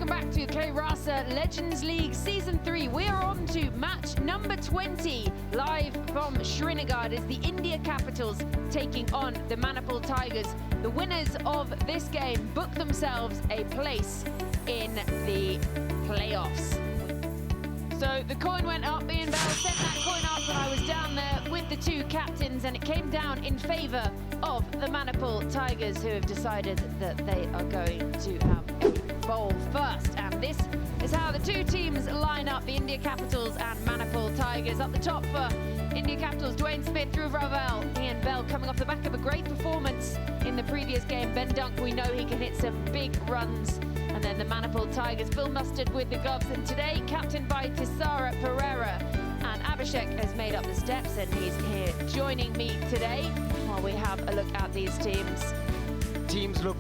welcome back to K-Rasa Legends League Season 3. We are on to match number 20, live from Srinagar. It is the India Capitals taking on the Manipur Tigers. The winners of this game book themselves a place in the playoffs. So the coin went up. Ian Bell sent that coin up when I was down there with the two captains, and it came down in favour of the Manipur Tigers, who have decided that they are going to have a bowl first. And this is how the two teams line up, the India Capitals and Manipur Tigers. Up the top for India Capitals, Dwayne Smith, Dhruv Raval, Ian Bell coming off the back of a great performance in the previous game. Ben Dunk, we know he can hit some big runs. And then the Manipur Tigers, Phil Mustard with the gloves. And today, captained by Tisara Pereira. And Abhishek has made up the steps, and he's here joining me today while we have a look at these teams. Teams look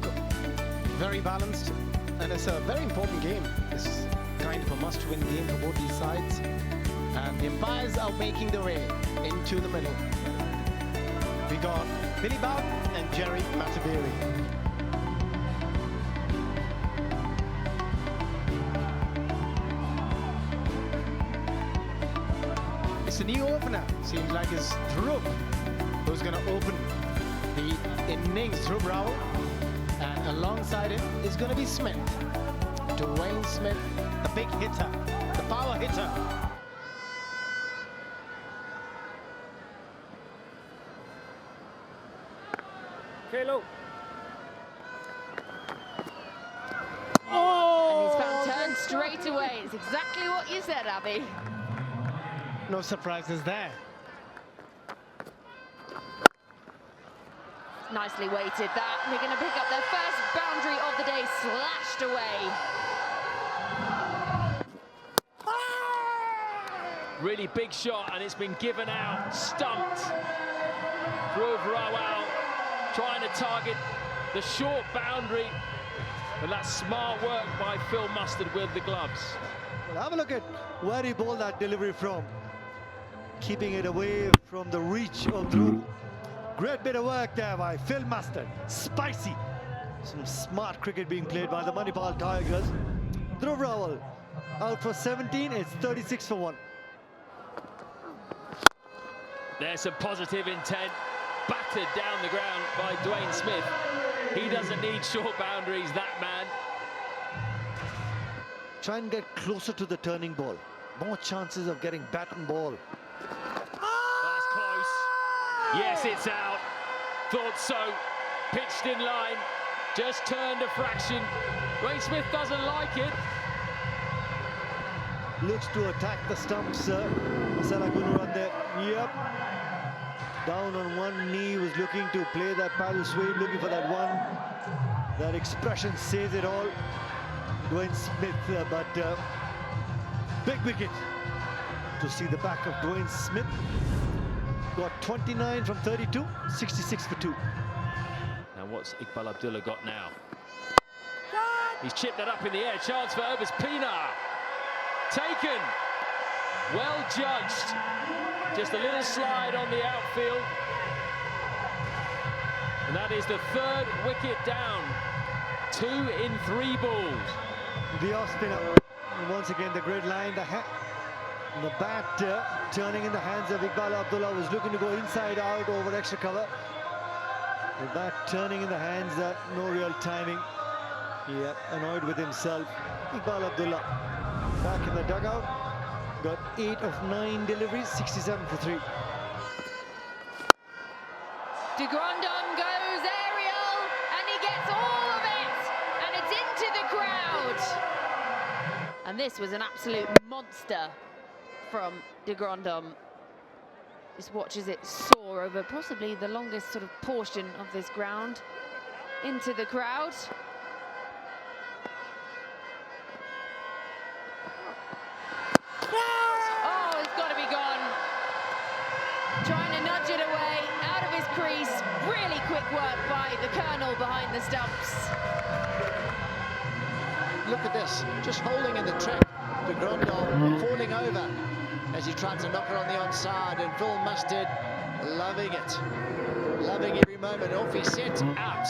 very balanced, and it's a very important game. This is kind of a must-win game for both these sides. And the umpires are making their way into the middle. We got Billy Bout and Jerry Mataveri. It's a new opener. Seems like it's Dhruv who's going to open the innings. Dhruv Raval, and alongside him is going to be Smith. Dwayne Smith, the big hitter, the power hitter. Hello. Oh! And he's found turn straight away. It's exactly what you said, Abby. No surprises there. Nicely weighted that. They're going to pick up their first boundary of the day, slashed away. Really big shot, and it's been given out, stumped. Dhruv Raval trying to target the short boundary, but that's smart work by Phil Mustard with the gloves. Well, have a look at where he bowled that delivery from. Keeping it away from the reach of Dhruv. Great bit of work there by Phil Mustard. Spicy. Some smart cricket being played by the Manipur Tigers. Dhruv Raval out for 17. It's 36 for 1. There's some positive intent. Battered down the ground by Dwayne Smith. He doesn't need short boundaries, that man. Try and get closer to the turning ball. More chances of getting bat and ball. That's close. Yes, it's out. Thought so. Pitched in line. Just turned a fraction. Dwayne Smith doesn't like it. Looks to attack the stumps. Masala couldn't run there. Yep. Down on one knee, was looking to play that paddle sweep, looking for that one. That expression says it all. Dwayne Smith, but big wicket to see the back of Dwayne Smith. Got 29 from 32, 66 for 2. Now what's Iqbal Abdullah got now? He's chipped that up in the air. Chance for Urbis Pina. Taken. Well judged. Just a little slide on the outfield. And that is the third wicket down. 2 in 3 balls. The off spinner. Once again, the great line. The bat turning in the hands of Iqbal Abdullah. Was looking to go inside out over extra cover. The bat turning in the hands. No real timing. Yeah, annoyed with himself. Iqbal Abdullah back in the dugout. Got 8 of 9 deliveries, 67 for 3. De Grandon goes aerial, and he gets all of it, and it's into the crowd. And this was an absolute monster from De Grandon. Just watches it soar over possibly the longest sort of portion of this ground into the crowd. Oh, it's got to be gone. Trying to nudge it away, out of his crease. Really quick work by the Colonel behind the stumps. Look at this, just holding in the track. De Grandon falling over as he tried to knock it on the onside, and Phil Mustard loving it. Loving every moment. Off he set out.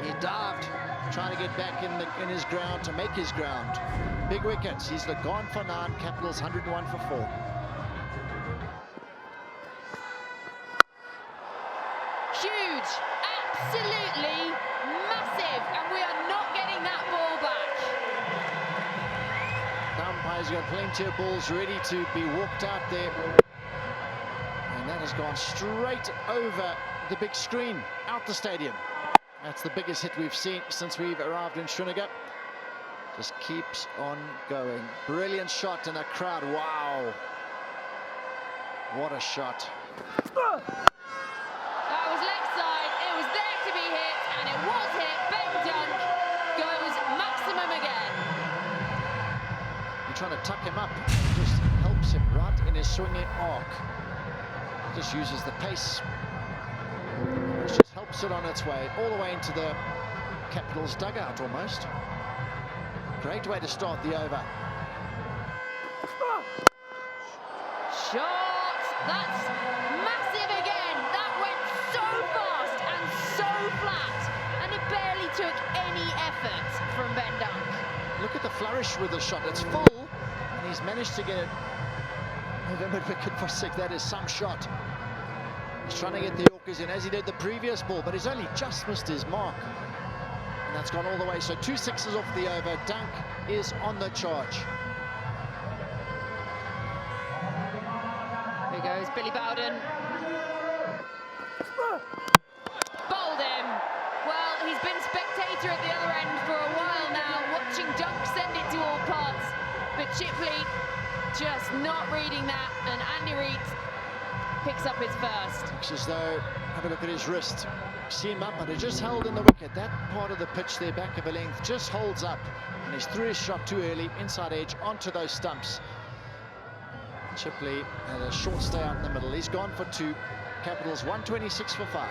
He dived trying to get back in his ground to make his ground. Big wickets. He's Logon for 9, Capitals 101 for 4. Huge, absolutely massive, and we are not getting that ball back. The umpire's got plenty of balls ready to be walked out there. And that has gone straight over the big screen, out the stadium. That's the biggest hit we've seen since we've arrived in Srinagar. Just keeps on going. Brilliant shot in a crowd. Wow. What a shot. That was leg side, it was there to be hit, and it was hit. Ben Dunk goes maximum again. You're trying to tuck him up. It just helps him right in his swinging arc. Just uses the pace. It just helps it on its way, all the way into the Capitals dugout almost. Great way to start the over. Shot! That's massive again. That went so fast and so flat, and it barely took any effort from Ben Dunk. Look at the flourish with the shot. It's full, and he's managed to get it over mid-wicket for 6. That is some shot. He's trying to get the Yorkers in as he did the previous ball, but he's only just missed his mark. And that's gone all the way. So 2 sixes off the over. Dunk is on the charge. Here goes Billy Bowden. Bowled him. Well, he's been spectator at the other end for a while now, watching Dunk send it to all parts. But Chipley just not reading that, and Andy Reid picks up his first. Looks as though, have a look at his wrist. See him up, but it just held in the wicket. That part of the pitch there, back of a length, just holds up. And he's threw his shot too early, inside edge, onto those stumps. Chipley had a short stay out in the middle. He's gone for 2. Capitals 126 for 5.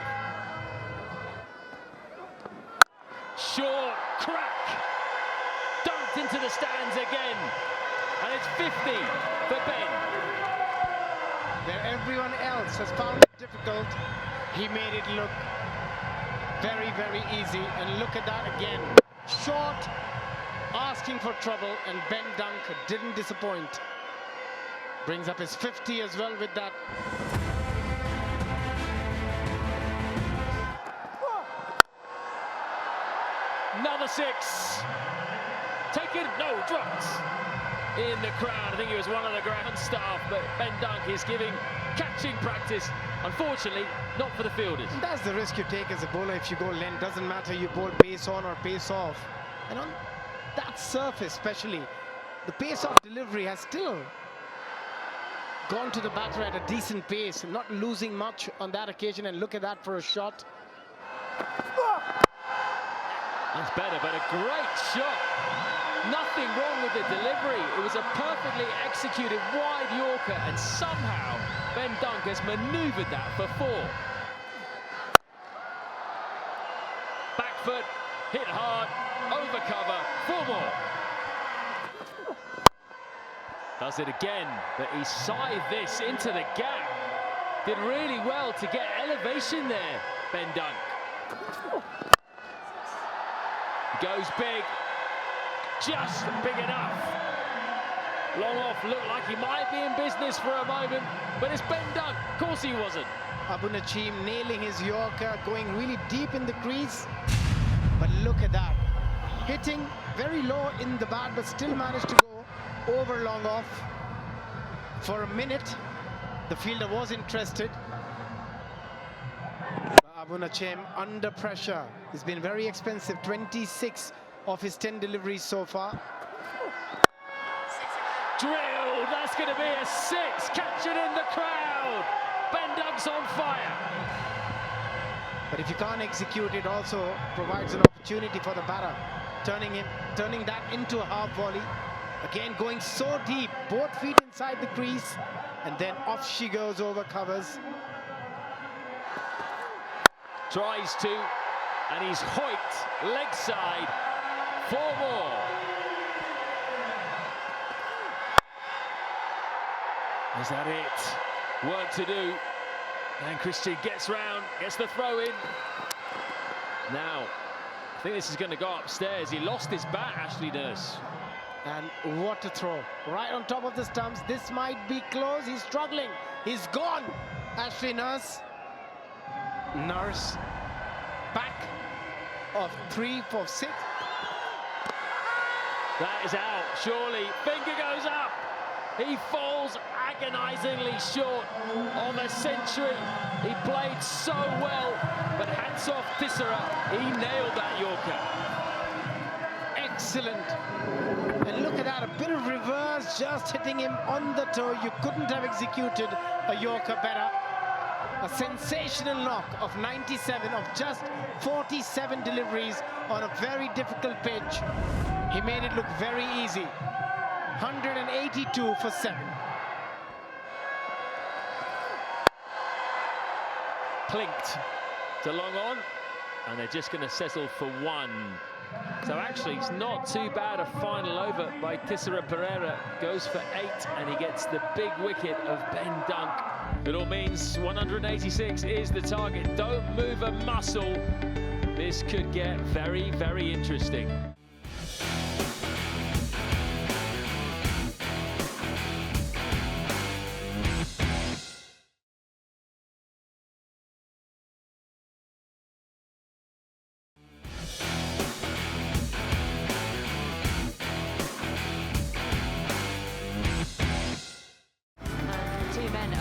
Short crack. Dunked into the stands again. And it's 50 for Ben. Where everyone else has found it difficult, he made it look very, very easy. And look at that again. Short, asking for trouble, and Ben Dunk didn't disappoint. Brings up his 50 as well with that. Another 6. Taken, no, dropped. In the crowd, I think he was one of the ground staff, but Ben Dunk is giving catching practice. Unfortunately, not for the fielders. That's the risk you take as a bowler if you go length. Doesn't matter you bowl pace on or pace off. And on that surface especially, the pace off delivery has still gone to the batter at a decent pace, not losing much on that occasion. And look at that for a shot. That's better, but a great shot. Nothing wrong with the delivery. It was a perfectly executed wide Yorker, and somehow Ben Dunk has manoeuvred that for 4. Back foot, hit hard, over cover, 4 more. Does it again, but he scythed this into the gap. Did really well to get elevation there, Ben Dunk. Goes big. Just big enough. Long off, looked like he might be in business for a moment, but it's Ben Dunk. Of course he wasn't. Abu Nacheem nailing his Yorker, going really deep in the crease. But look at that. Hitting very low in the bat, but still managed to go over long off. For a minute, the fielder was interested. Abu Nacheem under pressure. He's been very expensive. 26 of his 10 deliveries so far. Drilled, that's going to be a 6. Catch it in the crowd. Ben Dunk's on fire. But if you can't execute, it also provides an opportunity for the batter. Turning that into a half volley. Again, going so deep, both feet inside the crease, and then off she goes over covers. Tries to, and he's hoiked leg side. 4 more. Is that it? Work to do. And Christian gets round, gets the throw in. Now, I think this is going to go upstairs. He lost his bat, Ashley Nurse. And what a throw. Right on top of the stumps. This might be close. He's struggling. He's gone. Ashley Nurse. Nurse. Back of 3 for 6. That is out, surely. Finger goes up. He falls agonizingly short of a century. He played so well, but hats off Tissera. He nailed that Yorker. Excellent. And look at that, a bit of reverse, just hitting him on the toe. You couldn't have executed a Yorker better. A sensational knock of 97 of just 47 deliveries on a very difficult pitch. He made it look very easy. 182 for 7. Plinked to long on, and they're just going to settle for 1. So actually, it's not too bad a final over by Tissera Pereira. Goes for 8, and he gets the big wicket of Ben Dunk. It all means 186 is the target. Don't move a muscle. This could get very, very interesting.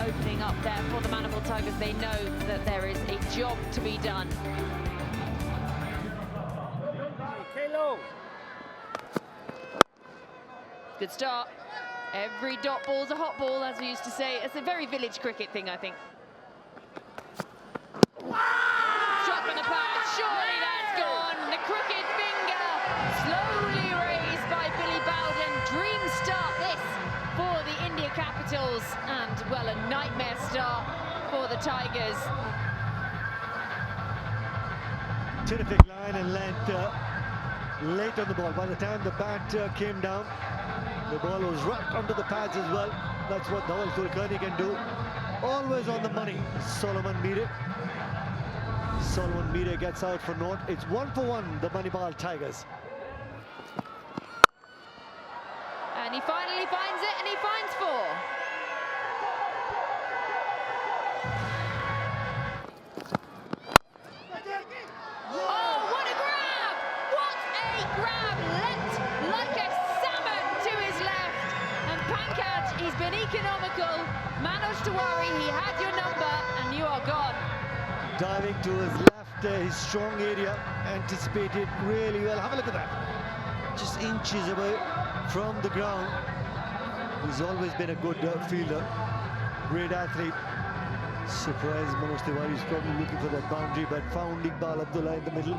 Opening up there for the Manipul Tigers. They know that there is a job to be done. Good start. Every dot ball's a hot ball, as we used to say. It's a very village cricket thing, I think. Shot from the pad. Surely that's gone. The crooked finger slowly raised by Billy Bowden. Dream start this for the India Capitals, and well, a nightmare start for the Tigers. Terrific line and length late on the ball. By the time the bat came down, the ball was right onto the pads as well. That's what Dhaval Kulkarni can do. Always on the money. Solomon Meere. Solomon Meere gets out for naught. It's 1 for 1, the Manipal Tigers. And he finally finds it, and he finds 4. Oh, what a grab! What a grab! Leapt like a salmon to his left. And Pankaj, he's been economical. Manoj Tiwari, he had your number, and you are gone. Diving to his left, his strong area, anticipated really well. Have a look at that. Just inches away from the ground. He's always been a good fielder, great athlete. Surprised Manoj Tiwari is probably looking for that boundary, but found Iqbal Abdullah in the middle.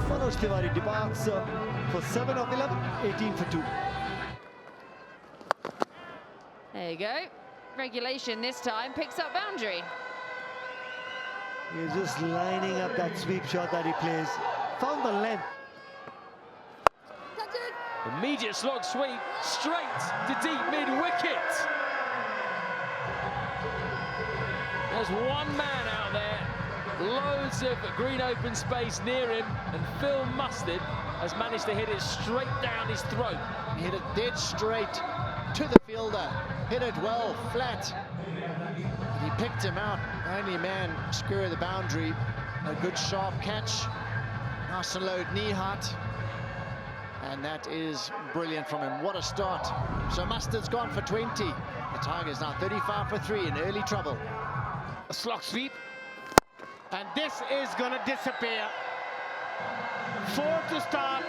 Manoj Tiwari departs for 7 of 11, 18 for 2. There you go. Regulation this time picks up boundary. He's just lining up that sweep shot that he plays. Found the length. Immediate slog sweep straight to deep mid-wicket. There's one man out there, loads of green open space near him, and Phil Mustard has managed to hit it straight down his throat. He hit it dead straight to the fielder, hit it well, flat. He picked him out, only man square the boundary. A good sharp catch, nice and low knee height. And that is brilliant from him. What a start. So Mustard's gone for 20. The Tigers now 35 for 3 in early trouble. A slog sweep. And this is going to disappear. 4 to start.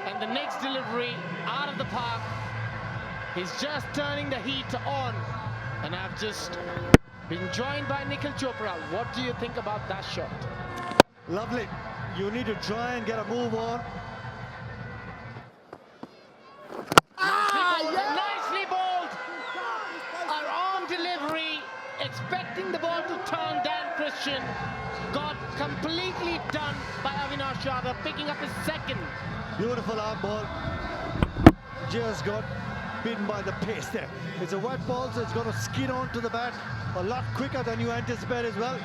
And the next delivery out of the park. He's just turning the heat on. And I've just been joined by Nikhil Chopra. What do you think about that shot? Lovely. You need to try and get a move on. Nicely bowled. Our arm delivery, expecting the ball to turn. Dan Christian got completely done by Avinash Yadav, picking up his second. Beautiful arm ball. Just got beaten by the pace there. It's a wet ball, so it's going to skid onto the bat a lot quicker than you anticipate as well.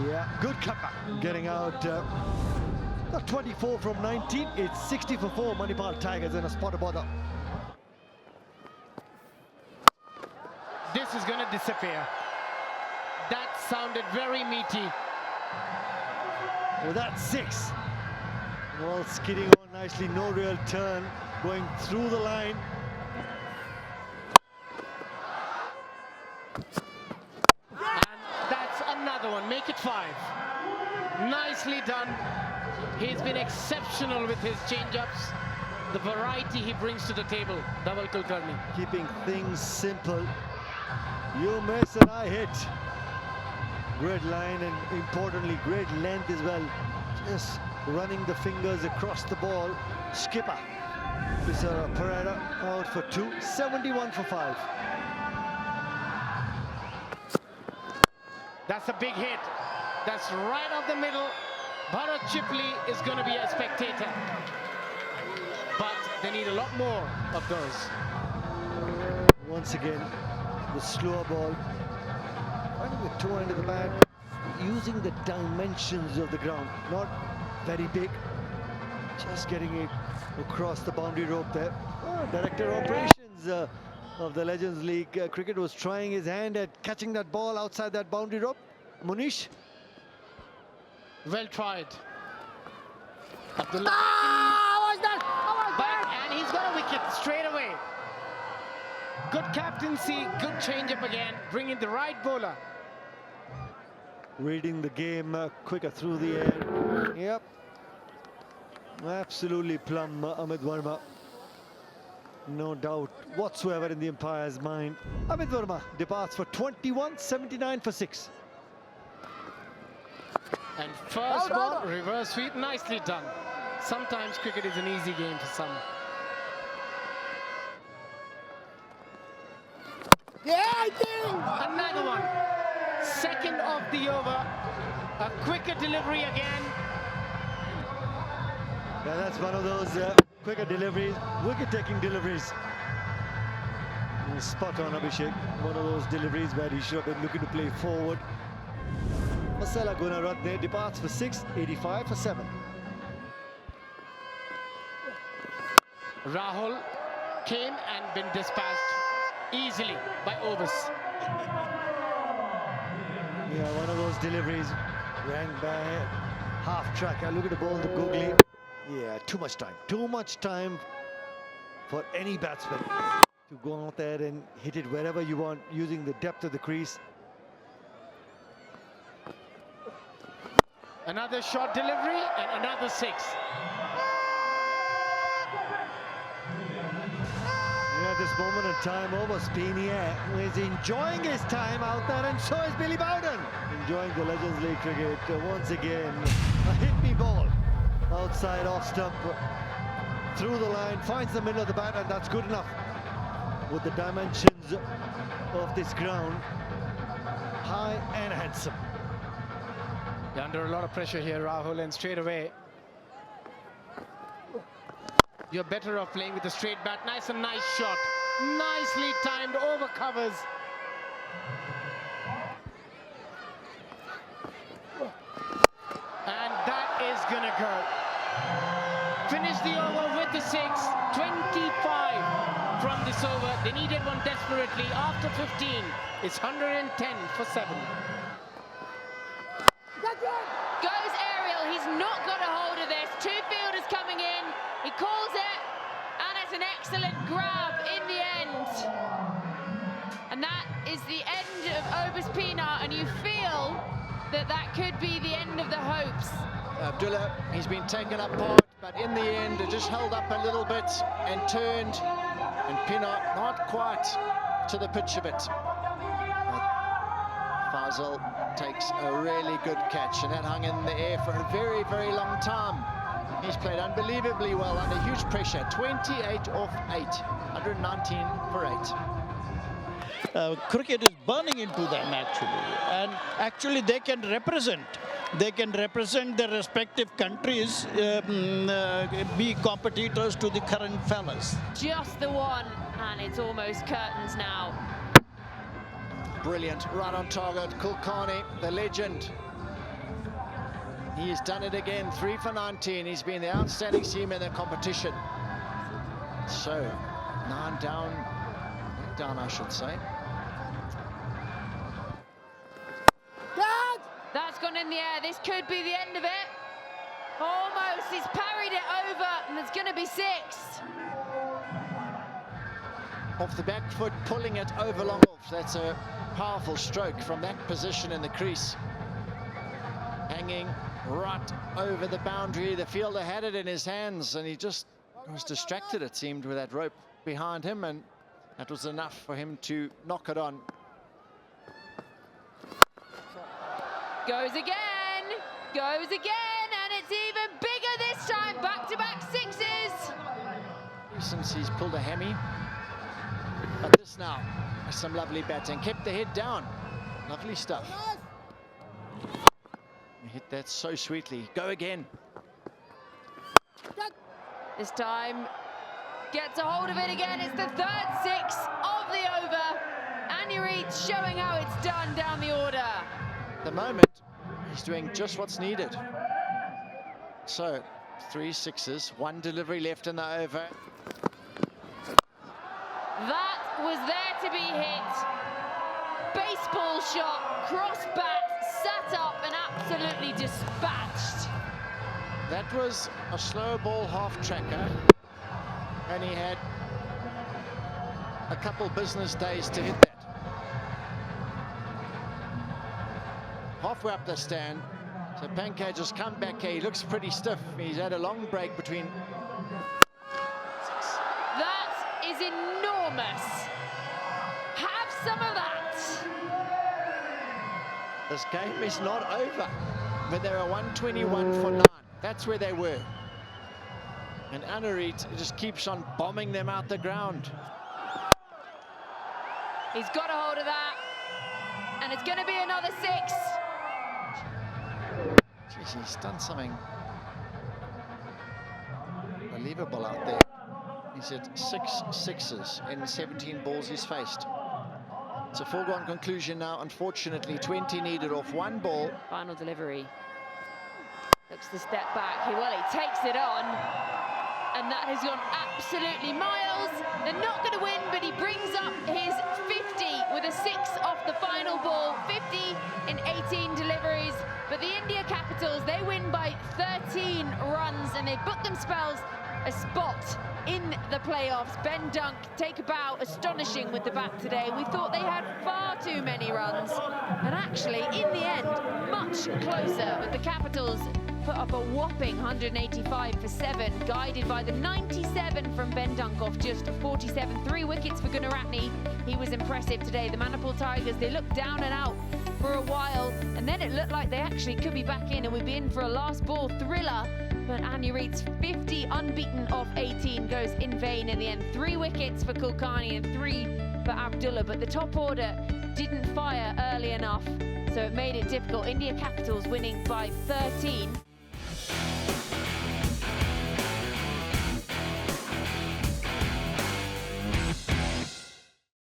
Yeah, good comeback. Getting out Not 24 from 19, it's 60 for 4 Manipal Tigers and a spot bother. This is going to disappear. That sounded very meaty. Well, that's 6. Ball skidding on nicely, no real turn, going through the line. And that's another one. Make it 5. Nicely done. He's been exceptional with his change-ups. The variety he brings to the table. Double Kulkarni. Keeping things simple. You miss and I hit. Great line and importantly great length as well. Just running the fingers across the ball. Skipper Pereira out for 2, 71 for 5. That's a big hit. That's right off the middle. Bharat Chipley is going to be a spectator. But they need a lot more of those. Once again, the slower ball. Finding the toe end of the bat. Using the dimensions of the ground. Not very big. Just getting it across the boundary rope there. Oh, Director of Operations of the Legends League Cricket was trying his hand at catching that ball outside that boundary rope. Munish. Well tried. Abdullah. What's that? Back, and he's got a wicket straight away. Good captaincy, good change-up again, bringing the right bowler. Reading the game quicker through the air. Yep. Absolutely plumb, Amit Verma. No doubt whatsoever in the umpire's mind. Amit Verma departs for 21, 79 for 6. And first ball, reverse sweep, nicely done. Sometimes cricket is an easy game for some. Yeah, I do! Another one. Second of the over. A quicker delivery again. Yeah, that's one of those quicker deliveries, wicket-taking deliveries. Spot on, Abhishek. One of those deliveries where he should have been looking to play forward. Masala Gunaratne departs for 6, 85 for 7. Rahul came and been dispatched easily by Ovis. Yeah, one of those deliveries rang by half track. I look at the ball, the googly. Yeah, too much time. Too much time for any batsman to go out there and hit it wherever you want using the depth of the crease. Another short delivery and another 6. Yeah, this moment in time over, Spinier is enjoying his time out there, and so is Billy Bowden. Enjoying the Legends League cricket once again. A hit-me ball outside off stump, through the line, finds the middle of the bat, and that's good enough. With the dimensions of this ground, high and handsome. You're under a lot of pressure here, Rahul, and straight away you're better off playing with a straight bat. Nice and nice shot. Nicely timed, over covers. And that is gonna go. Finish the over with the 6. 25 from this over. They needed one desperately. After 15, it's 110 for 7. Goes aerial. He's not got a hold of this. 2 fielders coming in. He calls it, and it's an excellent grab in the end. And that is the end of Obus Pienaar, and you feel that that could be the end of the hopes. Abdullah, he's been taken apart, but in the end it just held up a little bit and turned, and Pienaar not quite to the pitch of it. Fazal takes a really good catch, and that hung in the air for a very, very long time. He's played unbelievably well under huge pressure. 28 off 8, 119 for 8. Cricket is burning into them and actually they can represent their respective countries, be competitors to the current fellas. Just the one, and it's almost curtains now. Brilliant, right on target. Kulkarni, the legend. He has done it again, 3 for 19. He's been the outstanding seaman in the competition. So, 9 down, 8 down, I should say. That's gone in the air. This could be the end of it. Almost. He's parried it over, and it's going to be 6. Off the back foot, pulling it over long off. That's a powerful stroke from that position in the crease. Hanging right over the boundary. The fielder had it in his hands, and he just was distracted, it seemed, with that rope behind him, and that was enough for him to knock it on. Goes again, and it's even bigger this time. Back-to-back 6s. Since he's pulled a hammy. But this now, some lovely batting. Kept the head down. Lovely stuff. He hit that so sweetly. Go again. This time, gets a hold of it again. It's the 3rd 6 of the over. Anurith showing how it's done down the order. At the moment, he's doing just what's needed. So, 3 6s, 1 delivery left in the over. That was there to be hit. Baseball shot, cross bat, sat up and absolutely dispatched. That was a slow ball half tracker, and he had a couple business days to hit that. Halfway up the stand, so Pankaj has come back here. He looks pretty stiff. He's had a long break between. That is enormous. Have some of that. This game is not over, but they're a 121 for 9. That's where they were. And Anurith just keeps on bombing them out the ground. He's got a hold of that, and it's going to be another 6. Jeez, he's done something unbelievable out there. He's had 6 6s in 17 balls he's faced. It's a foregone conclusion now, unfortunately. 20 needed off 1 ball. Final delivery. Looks to step back. Well, he takes it on, and that has gone absolutely miles. They're not going to win, but he brings up his 50 with a 6 off the final ball. 50 in 18 deliveries. But the India Capitals, they win by 13 runs, and they book themselves a spot in the playoffs. Ben Dunk take a bow, astonishing with the bat today. We thought they had far too many runs, and actually, in the end, much closer. But the Capitals put up a whopping 185 for 7, guided by the 97 from Ben Dunk off just 47. 3 wickets for Gunaratne. He was impressive today. The Manipur Tigers, they looked down and out for a while, and then it looked like they actually could be back in, and we'd be in for a last ball thriller. But Anurith's 50 unbeaten off 18 goes in vain in the end. 3 wickets for Kulkarni and 3 for Abdullah, but the top order didn't fire early enough, so it made it difficult. India Capitals winning by 13.